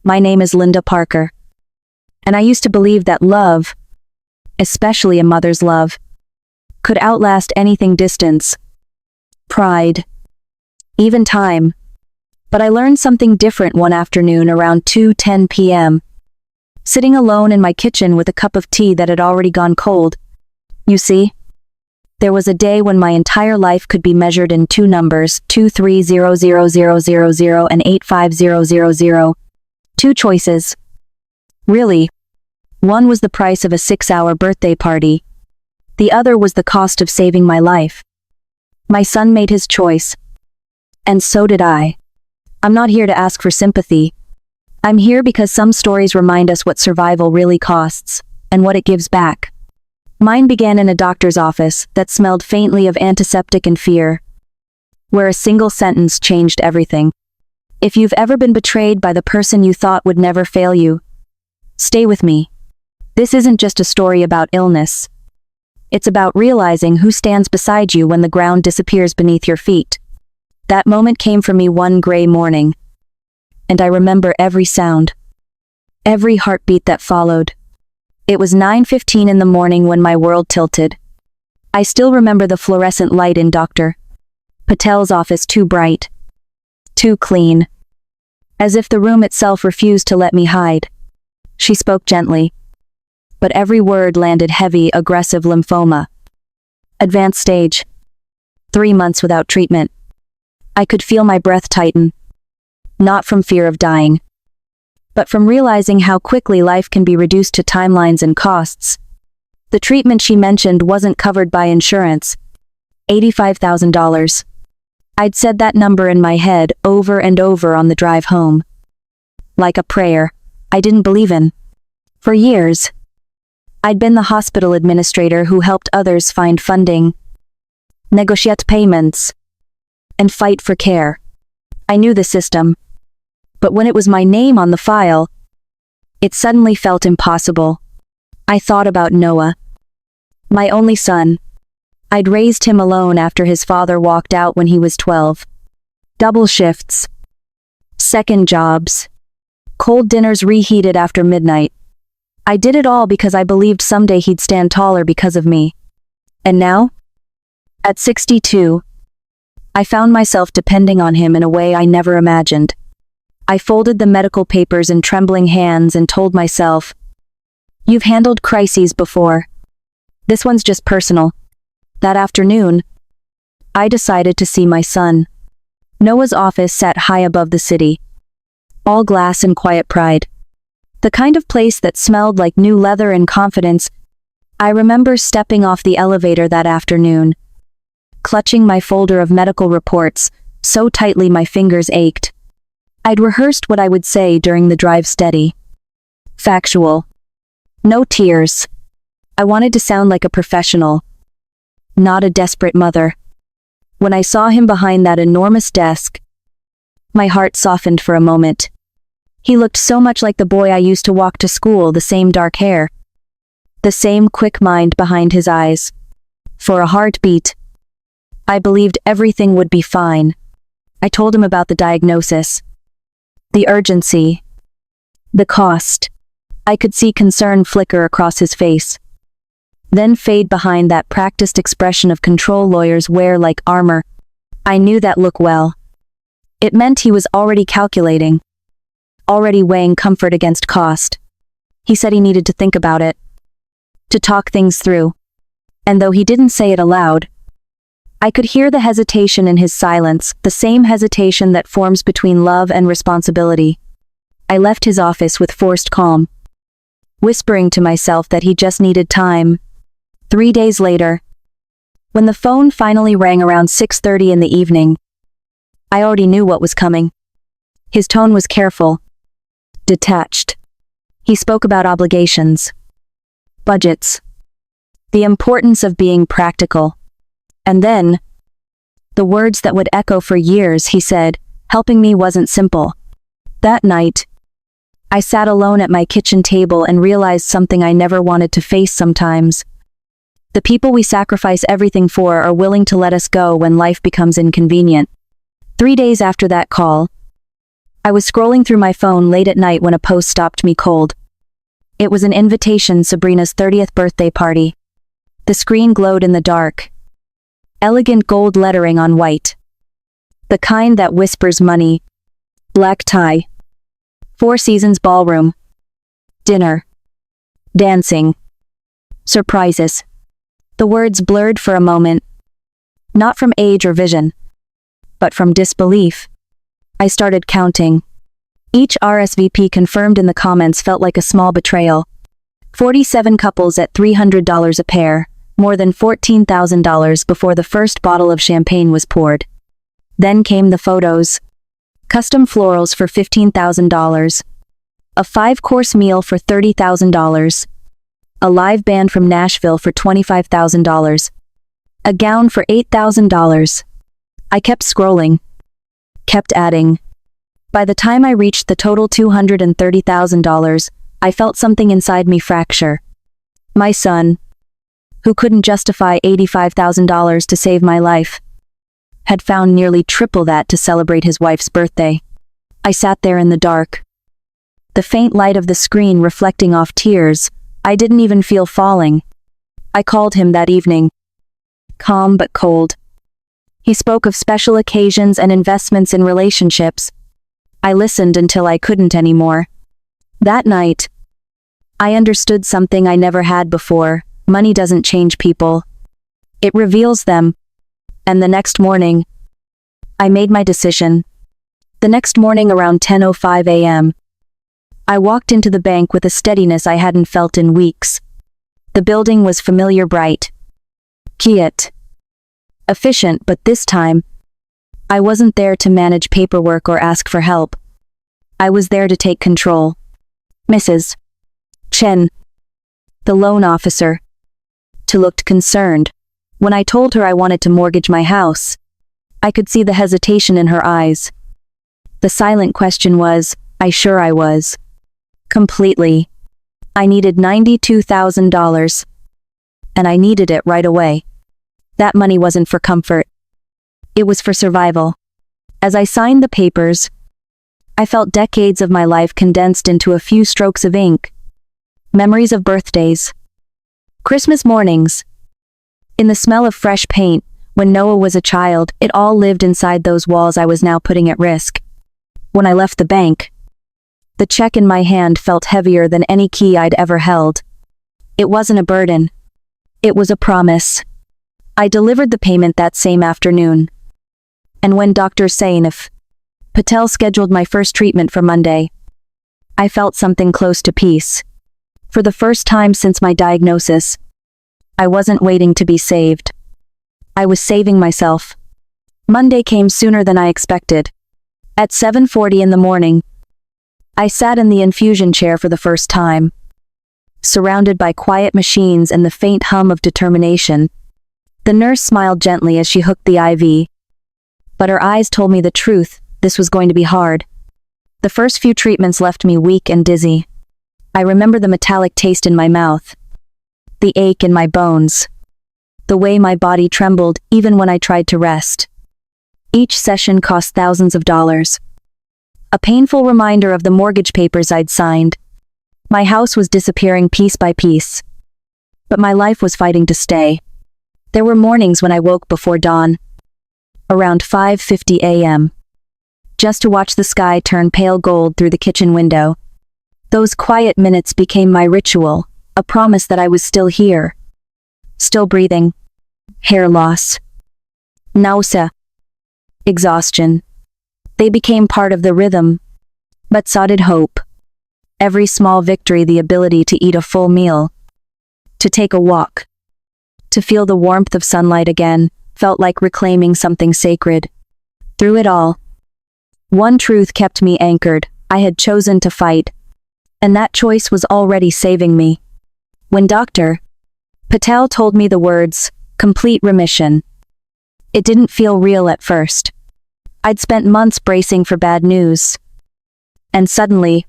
My name is Linda Parker. And I used to believe that love, especially a mother's love, could outlast anything: distance, pride, even time. But I learned something different one afternoon around 2:10 p.m. Sitting alone in my kitchen with a cup of tea that had already gone cold. You see, there was a day when my entire life could be measured in two numbers: 2300000 and 85000. Two choices. Really. One was the price of a 6-hour birthday party. The other was the cost of saving my life. My son made his choice. And so did I. I'm not here to ask for sympathy. I'm here because some stories remind us what survival really costs, and what it gives back. Mine began in a doctor's office that smelled faintly of antiseptic and fear, where a single sentence changed everything. If you've ever been betrayed by the person you thought would never fail you, stay with me. This isn't just a story about illness. It's about realizing who stands beside you when the ground disappears beneath your feet. That moment came for me one gray morning, and I remember every sound, every heartbeat that followed. It was 9:15 in the morning when my world tilted. I still remember the fluorescent light in Dr. Patel's office, too bright, too clean, as if the room itself refused to let me hide. She spoke gently, but every word landed heavy: aggressive lymphoma. Advanced stage. 3 months without treatment. I could feel my breath tighten. Not from fear of dying, but from realizing how quickly life can be reduced to timelines and costs. The treatment she mentioned wasn't covered by insurance. $85,000. I'd said that number in my head over and over on the drive home. Like a prayer I didn't believe in. For years, I'd been the hospital administrator who helped others find funding, negotiate payments, and fight for care. I knew the system. But when it was my name on the file, it suddenly felt impossible. I thought about Noah, my only son. I'd raised him alone after his father walked out when he was 12. Double shifts, second jobs, cold dinners reheated after midnight. I did it all because I believed someday he'd stand taller because of me. And now, at 62, I found myself depending on him in a way I never imagined. I folded the medical papers in trembling hands and told myself, "You've handled crises before. This one's just personal." That afternoon, I decided to see my son. Noah's office sat high above the city, all glass and quiet pride. The kind of place that smelled like new leather and confidence. I remember stepping off the elevator that afternoon, clutching my folder of medical reports so tightly my fingers ached. I'd rehearsed what I would say during the drive: steady, factual, no tears. I wanted to sound like a professional, not a desperate mother. When I saw him behind that enormous desk, my heart softened for a moment. He looked so much like the boy I used to walk to school, the same dark hair, the same quick mind behind his eyes. For a heartbeat, I believed everything would be fine. I told him about the diagnosis, the urgency, the cost. I could see concern flicker across his face, then fade behind that practiced expression of control lawyers wear like armor. I knew that look well. It meant he was already calculating, already weighing comfort against cost. He said he needed to think about it, to talk things through. And though he didn't say it aloud, I could hear the hesitation in his silence, the same hesitation that forms between love and responsibility. I left his office with forced calm, whispering to myself that he just needed time. 3 days later, when the phone finally rang around 6:30 in the evening, I already knew what was coming. His tone was careful, detached. He spoke about obligations, budgets, the importance of being practical. And then, the words that would echo for years, he said, "Helping me wasn't simple." That night, I sat alone at my kitchen table and realized something I never wanted to face sometimes. The people we sacrifice everything for are willing to let us go when life becomes inconvenient. 3 days after that call, I was scrolling through my phone late at night when a post stopped me cold. It was an invitation to Sabrina's 30th birthday party. The screen glowed in the dark. Elegant gold lettering on white. The kind that whispers money. Black tie. Four Seasons ballroom. Dinner. Dancing. Surprises. The words blurred for a moment. Not from age or vision, but from disbelief. I started counting. Each RSVP confirmed in the comments felt like a small betrayal. 47 couples at $300 a pair, more than $14,000 before the first bottle of champagne was poured. Then came the photos. Custom florals for $15,000. A 5-course meal for $30,000. A live band from Nashville for $25,000. A gown for $8,000. I kept scrolling. Kept adding. By the time I reached the total $230,000, I felt something inside me fracture. My son, who couldn't justify $85,000 to save my life, had found nearly triple that to celebrate his wife's birthday. I sat there in the dark. The faint light of the screen reflecting off tears, I didn't even feel falling. I called him that evening. Calm but cold. He spoke of special occasions and investments in relationships. I listened until I couldn't anymore. That night, I understood something I never had before. Money doesn't change people. It reveals them. And the next morning, I made my decision. The next morning around 10:05 a.m., I walked into the bank with a steadiness I hadn't felt in weeks. The building was familiar, bright. Quiet. Efficient, but this time, I wasn't there to manage paperwork or ask for help. I was there to take control. Mrs. Chen, the loan officer, looked concerned. When I told her I wanted to mortgage my house, I could see the hesitation in her eyes. The silent question was, sure I was. Completely. I needed $92,000. And I needed it right away. That money wasn't for comfort. It was for survival. As I signed the papers, I felt decades of my life condensed into a few strokes of ink. Memories of birthdays. Christmas mornings. In the smell of fresh paint, when Noah was a child, it all lived inside those walls I was now putting at risk. When I left the bank, the check in my hand felt heavier than any key I'd ever held. It wasn't a burden. It was a promise. I delivered the payment that same afternoon. And when Dr. Sainif Patel scheduled my first treatment for Monday, I felt something close to peace. For the first time since my diagnosis, I wasn't waiting to be saved. I was saving myself. Monday came sooner than I expected. At 7:40 in the morning, I sat in the infusion chair for the first time. Surrounded by quiet machines and the faint hum of determination, the nurse smiled gently as she hooked the IV. But her eyes told me the truth, this was going to be hard. The first few treatments left me weak and dizzy. I remember the metallic taste in my mouth, the ache in my bones, the way my body trembled even when I tried to rest. Each session cost thousands of dollars. A painful reminder of the mortgage papers I'd signed. My house was disappearing piece by piece. But my life was fighting to stay. There were mornings when I woke before dawn, around 5:50 a.m., just to watch the sky turn pale gold through the kitchen window. Those quiet minutes became my ritual, a promise that I was still here. Still breathing. Hair loss. Nausea. Exhaustion. They became part of the rhythm. But so did hope. Every small victory, the ability to eat a full meal, to take a walk, to feel the warmth of sunlight again, felt like reclaiming something sacred. Through it all, one truth kept me anchored: I had chosen to fight. And that choice was already saving me. When Dr. Patel told me the words, complete remission, it didn't feel real at first. I'd spent months bracing for bad news. And suddenly,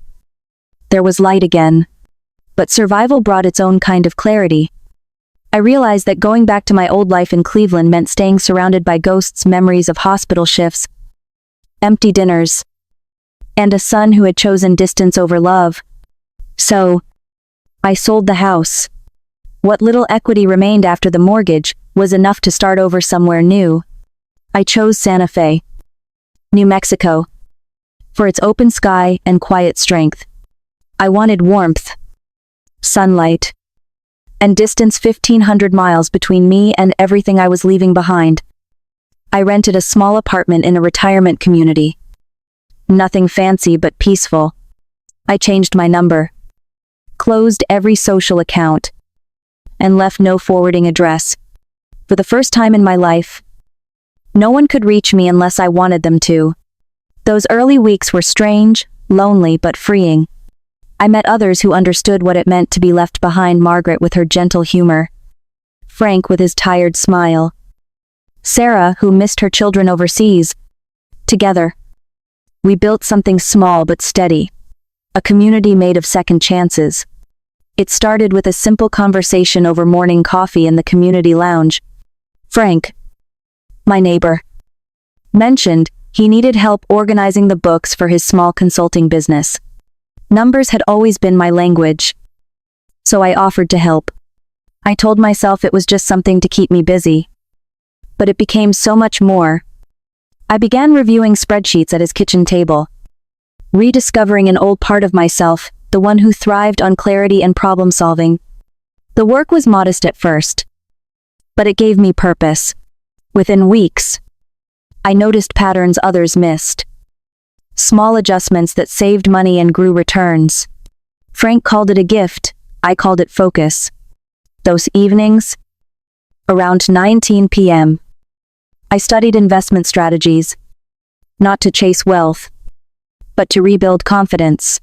there was light again. But survival brought its own kind of clarity. I realized that going back to my old life in Cleveland meant staying surrounded by ghosts, memories of hospital shifts, empty dinners, and a son who had chosen distance over love. So, I sold the house. What little equity remained after the mortgage was enough to start over somewhere new. I chose Santa Fe, New Mexico, for its open sky and quiet strength. I wanted warmth, sunlight, and distance 1,500 miles between me and everything I was leaving behind. I rented a small apartment in a retirement community. Nothing fancy but peaceful. I changed my number, closed every social account, and left no forwarding address. For the first time in my life, no one could reach me unless I wanted them to. Those early weeks were strange, lonely, but freeing. I met others who understood what it meant to be left behind: Margaret with her gentle humor, Frank with his tired smile, Sarah who missed her children overseas. Together, we built something small but steady, a community made of second chances. It started with a simple conversation over morning coffee in the community lounge. Frank, my neighbor, mentioned he needed help organizing the books for his small consulting business. Numbers had always been my language, so I offered to help. I told myself it was just something to keep me busy, but it became so much more. I began reviewing spreadsheets at his kitchen table, rediscovering an old part of myself, the one who thrived on clarity and problem solving. The work was modest at first, but it gave me purpose. Within weeks, I noticed patterns others missed. Small adjustments that saved money and grew returns. Frank called it a gift, I called it focus. Those evenings, around 19 p.m., I studied investment strategies, not to chase wealth, but to rebuild confidence.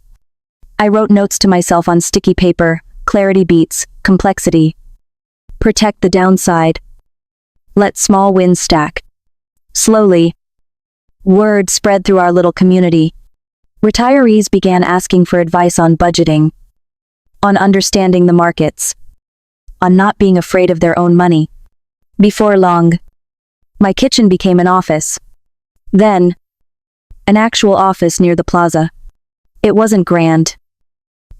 I wrote notes to myself on sticky paper: clarity beats complexity. Protect the downside. Let small wins stack. Slowly, word spread through our little community. Retirees began asking for advice on budgeting, on understanding the markets, on not being afraid of their own money. Before long, my kitchen became an office. Then, an actual office near the plaza. It wasn't grand,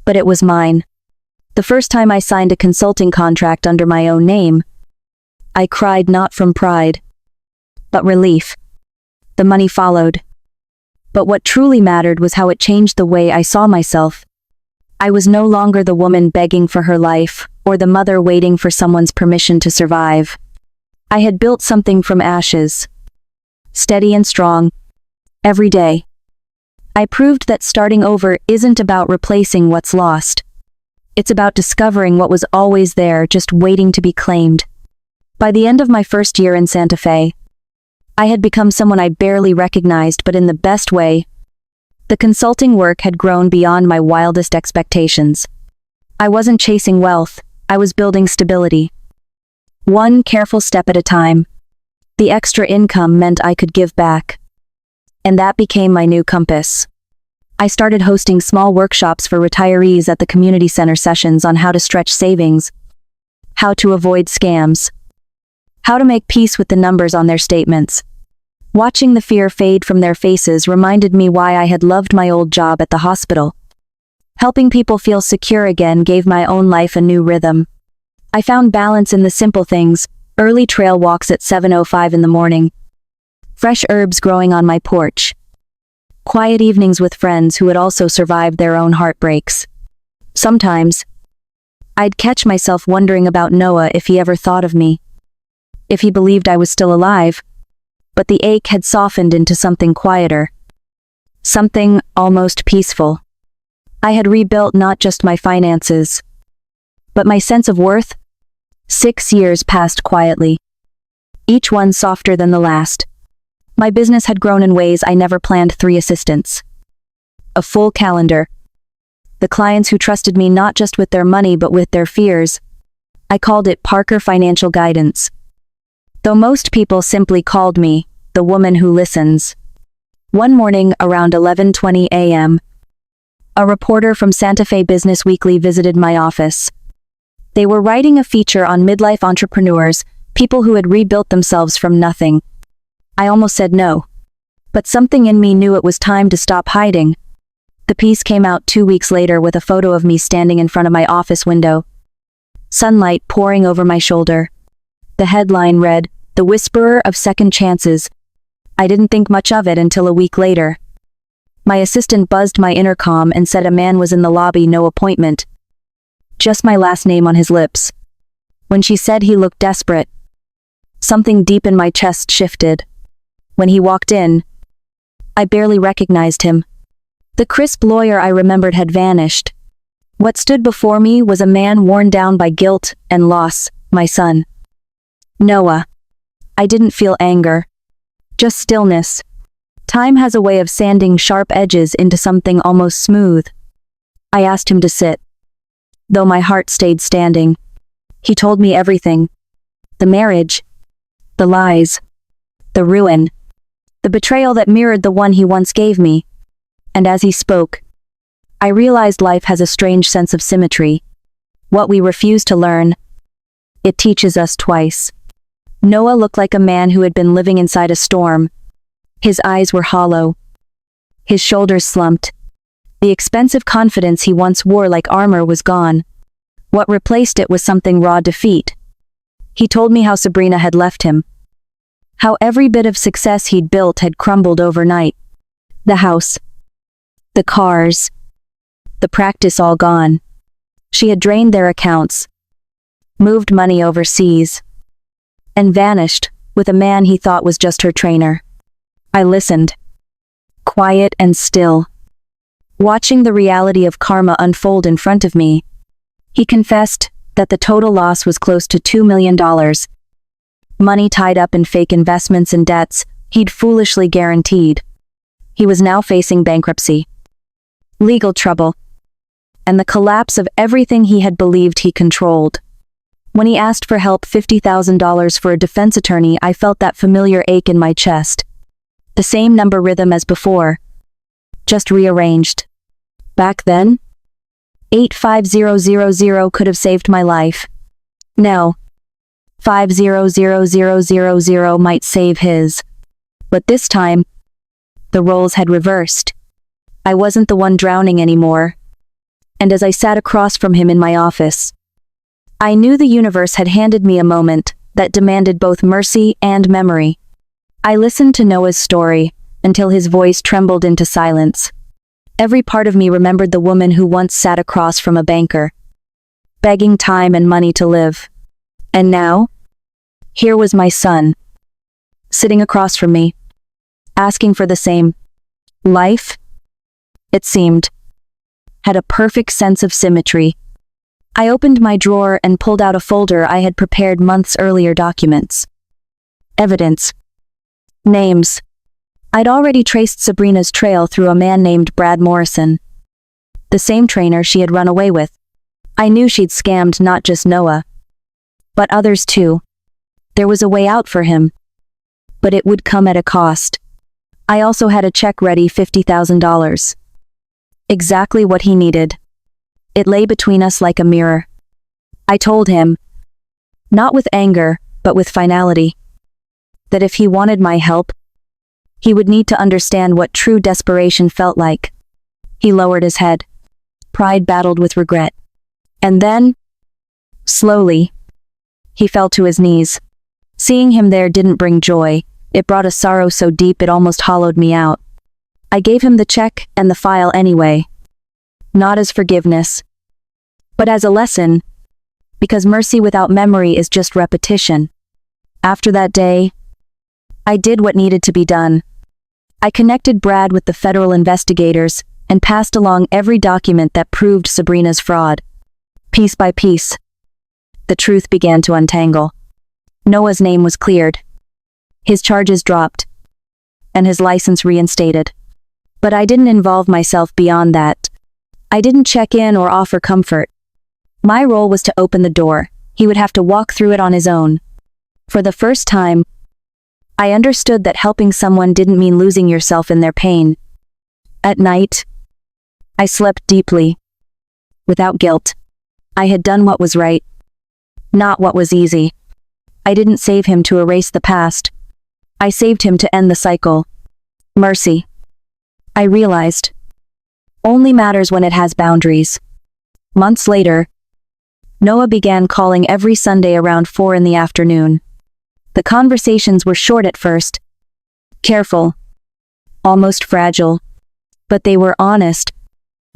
but it was mine. The first time I signed a consulting contract under my own name, I cried not from pride, but relief. The money followed. But what truly mattered was how it changed the way I saw myself. I was no longer the woman begging for her life, or the mother waiting for someone's permission to survive. I had built something from ashes, steady and strong, every day. I proved that starting over isn't about replacing what's lost. It's about discovering what was always there, just waiting to be claimed. By the end of my first year in Santa Fe, I had become someone I barely recognized, but in the best way. The consulting work had grown beyond my wildest expectations. I wasn't chasing wealth, I was building stability. One careful step at a time. The extra income meant I could give back. And that became my new compass. I started hosting small workshops for retirees at the community center, sessions on how to stretch savings, how to avoid scams, how to make peace with the numbers on their statements. Watching the fear fade from their faces reminded me why I had loved my old job at the hospital. Helping people feel secure again gave my own life a new rhythm. I found balance in the simple things: early trail walks at 7:05 in the morning, fresh herbs growing on my porch, quiet evenings with friends who had also survived their own heartbreaks. Sometimes, I'd catch myself wondering about Noah, if he ever thought of me, if he believed I was still alive. But the ache had softened into something quieter, something almost peaceful. I had rebuilt not just my finances, but my sense of worth. 6 years passed quietly, each one softer than the last. My business had grown in ways I never planned: 3 assistants, a full calendar, the clients who trusted me not just with their money but with their fears. I called it Parker Financial Guidance, though most people simply called me the woman who listens. One morning around 11:20 a.m., a reporter from Santa Fe Business Weekly visited my office. They were writing a feature on midlife entrepreneurs, people who had rebuilt themselves from nothing. I almost said no, but something in me knew it was time to stop hiding. The piece came out 2 weeks later with a photo of me standing in front of my office window. Sunlight pouring over my shoulder. The headline read, "The Whisperer of Second Chances." I didn't think much of it until a week later. My assistant buzzed my intercom and said a man was in the lobby, no appointment. Just my last name on his lips. When she said he looked desperate, something deep in my chest shifted. When he walked in, I barely recognized him. The crisp lawyer I remembered had vanished. What stood before me was a man worn down by guilt and loss, my son. Noah. I didn't feel anger. Just stillness. Time has a way of sanding sharp edges into something almost smooth. I asked him to sit, though my heart stayed standing. He told me everything. The marriage. The lies. The ruin. The betrayal that mirrored the one he once gave me. And as he spoke, I realized life has a strange sense of symmetry. What we refuse to learn, it teaches us twice. Noah looked like a man who had been living inside a storm. His eyes were hollow. His shoulders slumped. The expensive confidence he once wore like armor was gone. What replaced it was something raw defeat. He told me how Sabrina had left him. How every bit of success he'd built had crumbled overnight. The house. The cars. The practice all gone. She had drained their accounts. Moved money overseas. And vanished, with a man he thought was just her trainer. I listened. Quiet and still. Watching the reality of karma unfold in front of me. He confessed that the total loss was close to $2 million. Money tied up in fake investments and debts he'd foolishly guaranteed. He was now facing bankruptcy, legal trouble, and the collapse of everything he had believed he controlled. When he asked for help, $50,000 for a defense attorney, I felt that familiar ache in my chest. The same number rhythm as before, just rearranged. Back then, 85000 could have saved my life. No, 500000 might save his. But this time, the roles had reversed. I wasn't the one drowning anymore. And as I sat across from him in my office, I knew the universe had handed me a moment that demanded both mercy and memory. I listened to Noah's story until his voice trembled into silence. Every part of me remembered the woman who once sat across from a banker, begging time and money to live. And now, here was my son, sitting across from me, asking for the same. Life, it seemed, had a perfect sense of symmetry. I opened my drawer and pulled out a folder I had prepared months earlier. Documents. Evidence. Names. I'd already traced Sabrina's trail through a man named Brad Morrison, the same trainer she had run away with. I knew she'd scammed not just Noah, but others too. There was a way out for him, but it would come at a cost. I also had a check ready, $50,000. Exactly what he needed. It lay between us like a mirror. I told him, not with anger, but with finality, that if he wanted my help, he would need to understand what true desperation felt like. He lowered his head. Pride battled with regret. And then, slowly, he fell to his knees. Seeing him there didn't bring joy. It brought a sorrow so deep it almost hollowed me out. I gave him the check and the file anyway. Not as forgiveness, but as a lesson, because mercy without memory is just repetition. After that day, I did what needed to be done. I connected Brad with the federal investigators and passed along every document that proved Sabrina's fraud. Piece by piece, the truth began to untangle. Noah's name was cleared. His charges dropped, and his license reinstated. But I didn't involve myself beyond that. I didn't check in or offer comfort. My role was to open the door. He would have to walk through it on his own. For the first time, I understood that helping someone didn't mean losing yourself in their pain. At night, I slept deeply, without guilt. I had done what was right, not what was easy. I didn't save him to erase the past. I saved him to end the cycle. Mercy. I realized. only matters when it has boundaries. Months later, Noah began calling every Sunday around 4 in the afternoon. The conversations were short at first, careful, almost fragile, but they were honest.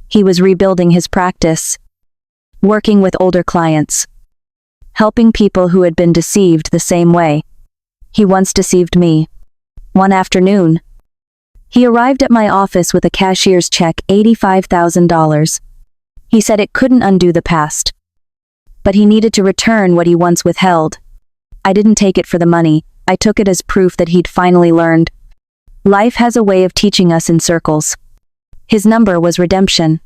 He was rebuilding his practice, working with older clients, helping people who had been deceived the same way he once deceived me. One afternoon, he arrived at my office with a cashier's check, $85,000. He said it couldn't undo the past, but he needed to return what he once withheld. I didn't take it for the money, I took it as proof that he'd finally learned. Life has a way of teaching us in circles. His number was redemption.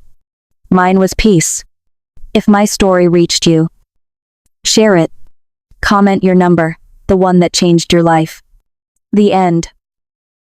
Mine was peace. If my story reached you, share it. Comment your number, the one that changed your life. The end.